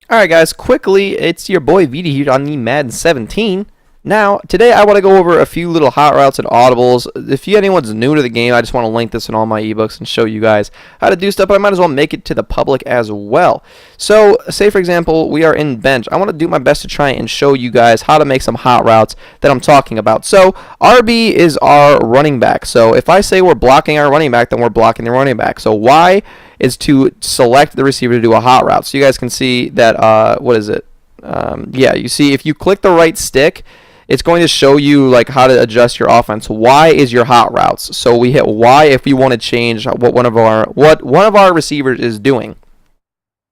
Alright guys, quickly, it's your boy Vita here on the Madden 17. Now, today I want to go over a few little hot routes and audibles. If anyone's new to the game, I just want to link this in all my ebooks and show you guys how to do stuff, but I might as well make it to the public as well. So, say for example, we are in bench. I want to do my best to try and show you guys how to make some hot routes that I'm talking about. So, RB is our running back. So, if I say we're blocking our running back, then we're blocking the running back. So, Y is to select the receiver to do a hot route. So, you guys can see that, what is it? Yeah, you see if you click the right stick, it's going to show you like how to adjust your offense. Y is your hot routes. So we hit Y if we want to change what one of our receivers is doing.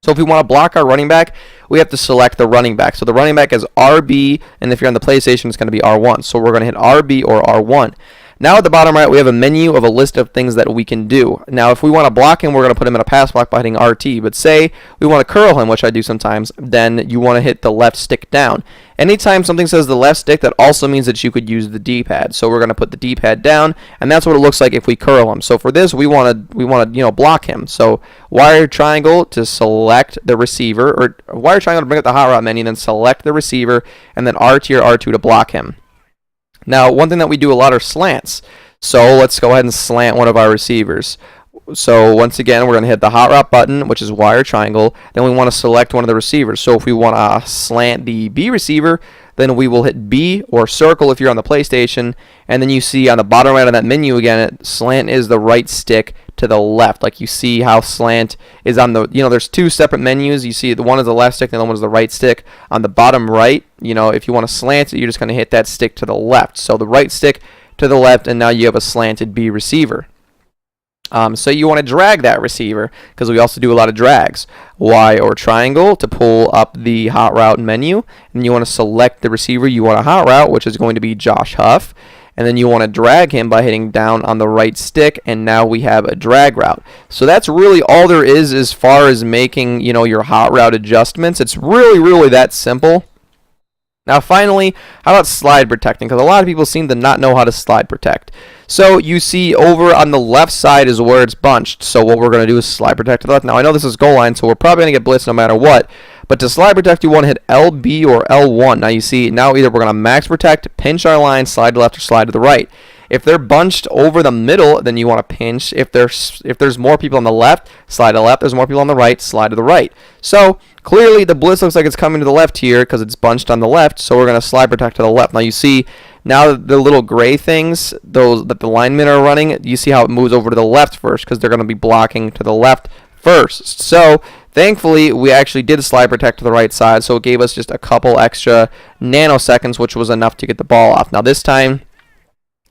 So if we want to block our running back, we have to select the running back. So the running back is RB, and if you're on the PlayStation, it's going to be R1. So we're going to hit RB or R1. Now at the bottom right, we have a menu of a list of things that we can do. Now if we want to block him, we're going to put him in a pass block by hitting RT. But say we want to curl him, which I do sometimes, then you want to hit the left stick down. Anytime something says the left stick, that also means that you could use the D-pad. So we're going to put the D-pad down, and that's what it looks like if we curl him. So for this, we want to block him. So wire triangle to select the receiver, or wire triangle to bring up the hot route menu, then select the receiver, and then RT or R2 to block him. Now, one thing that we do a lot are slants. So let's go ahead and slant one of our receivers. So once again, we're going to hit the hot route button, which is wire triangle. Then we want to select one of the receivers. So if we want to slant the B receiver, then we will hit B or circle if you're on the PlayStation. And then you see on the bottom right of that menu again, slant is the right stick to the left. Like you see how slant is on the, there's two separate menus. You see the one is the left stick and the other one is the right stick. On the bottom right, if you want to slant it, you're just going to hit that stick to the left. So the right stick to the left, and now you have a slanted B receiver. So you want to drag that receiver, because we also do a lot of drags. Y or triangle to pull up the hot route menu, and you want to select the receiver you want a hot route, which is going to be Josh Huff. And then you want to drag him by hitting down on the right stick, and now we have a drag route. So that's really all there is as far as making, your hot route adjustments. It's really that simple. Now finally, how about slide protecting? Because a lot of people seem to not know how to slide protect. So you see over on the left side is where it's bunched. So what we're going to do is slide protect to the left. Now I know this is goal line, so we're probably going to get blitzed no matter what. But to slide protect, you want to hit LB or L1. Now you see, now either we're going to max protect, pinch our line, slide to the left, or slide to the right. If they're bunched over the middle, then you want to pinch. If there's more people on the left, slide to the left. There's more people on the right, slide to the right. So clearly the blitz looks like it's coming to the left here because it's bunched on the left. So we're going to slide protect to the left. Now you see now the little gray things, those that the linemen are running, you see how it moves over to the left first because they're going to be blocking to the left first. So thankfully, we actually did slide protect to the right side, so it gave us just a couple extra nanoseconds, which was enough to get the ball off. Now this time,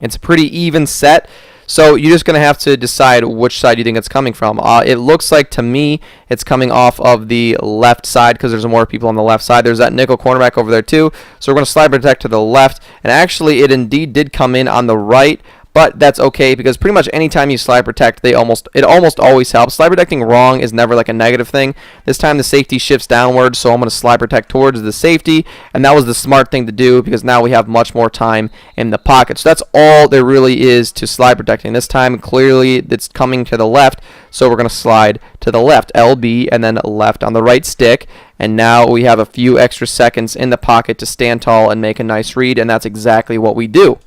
it's a pretty even set, so you're just going to have to decide which side you think it's coming from. It looks like, to me, it's coming off of the left side because there's more people on the left side. There's that nickel cornerback over there too, so we're going to slide protect to the left, and actually it indeed did come in on the right. But that's okay because pretty much anytime you slide protect, it almost always helps. Slide protecting wrong is never like a negative thing. This time the safety shifts downwards, so I'm going to slide protect towards the safety, and that was the smart thing to do because now we have much more time in the pocket. So that's all there really is to slide protecting. This time clearly it's coming to the left, so we're going to slide to the left, LB, and then left on the right stick. And now we have a few extra seconds in the pocket to stand tall and make a nice read, and that's exactly what we do.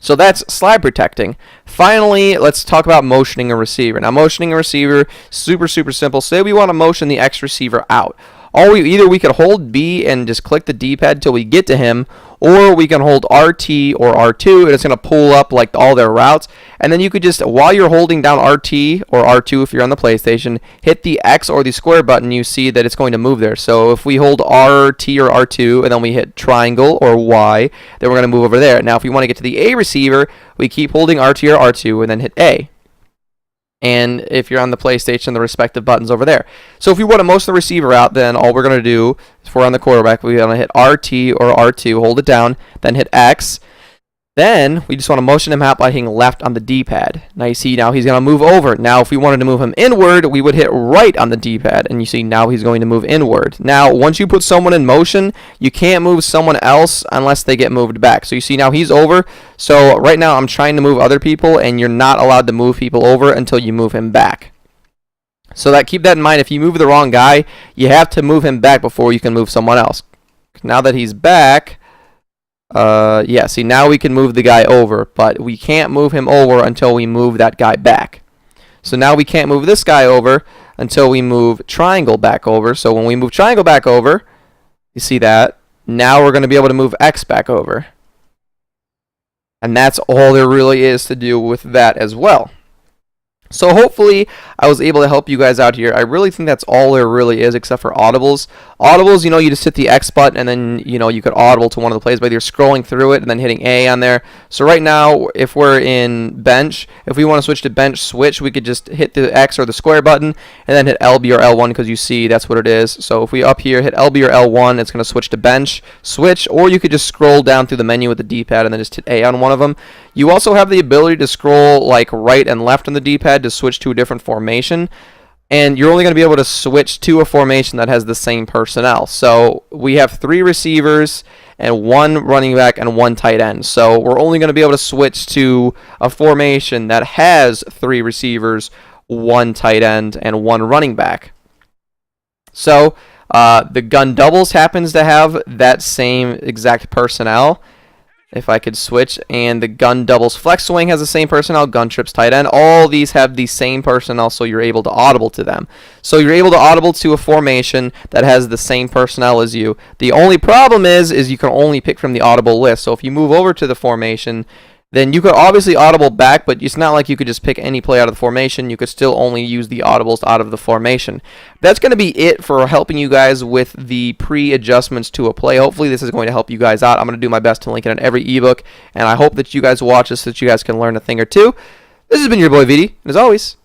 So that's slide protecting. Finally, let's talk about motioning a receiver. Now, motioning a receiver, super simple. Say we want to motion the X receiver out. Either we could hold B and just click the D-pad till we get to him, or we can hold RT or R2, and it's going to pull up like all their routes. And then you could just, while you're holding down RT or R2 if you're on the PlayStation, hit the X or the square button, you see that it's going to move there. So if we hold RT or R2 and then we hit triangle or Y, then we're going to move over there. Now if we want to get to the A receiver, we keep holding RT or R2 and then hit A. And if you're on the PlayStation, the respective buttons over there. So if we want to motion the receiver out, then all we're going to do, if we're on the quarterback, we're going to hit RT or R2, hold it down, then hit X. Then we just want to motion him out by hitting left on the D-pad. Now you see now he's going to move over. Now if we wanted to move him inward, we would hit right on the D-pad. And you see now he's going to move inward. Now once you put someone in motion, you can't move someone else unless they get moved back. So you see now he's over. So right now I'm trying to move other people, and you're not allowed to move people over until you move him back. So keep that in mind. If you move the wrong guy, you have to move him back before you can move someone else. Now that he's back, yeah, see, now we can move the guy over, but we can't move him over until we move that guy back. So now we can't move this guy over until we move triangle back over. So when we move triangle back over, you see that? Now we're going to be able to move X back over. And that's all there really is to do with that as well. So hopefully I was able to help you guys out here. I really think that's all there really is, except for audibles. Audibles, you know, you just hit the X button and then, you know, you could audible to one of the plays by either scrolling through it and then hitting A on there. So right now, if we're in bench, if we want to switch to bench switch, we could just hit the X or the square button and then hit LB or L1 because you see that's what it is. So if we up here hit LB or L1, it's going to switch to bench switch, or you could just scroll down through the menu with the D-pad and then just hit A on one of them. You also have the ability to scroll like right and left on the D-pad to switch to a different formation, and you're only going to be able to switch to a formation that has the same personnel. So we have 3 receivers and 1 running back and 1 tight end. So we're only going to be able to switch to a formation that has 3 receivers, 1 tight end, and 1 running back. So the gun doubles happens to have that same exact personnel. If I could switch, and the gun doubles flex swing has the same personnel, gun trips tight end, all these have the same personnel, so you're able to audible to them. So you're able to audible to a formation that has the same personnel as you. The only problem is you can only pick from the audible list. So if you move over to the formation, then you could obviously audible back, but it's not like you could just pick any play out of the formation. You could still only use the audibles out of the formation. That's going to be it for helping you guys with the pre-adjustments to a play. Hopefully this is going to help you guys out. I'm going to do my best to link it in every ebook, and I hope that you guys watch this so that you guys can learn a thing or two. This has been your boy VD, and as always,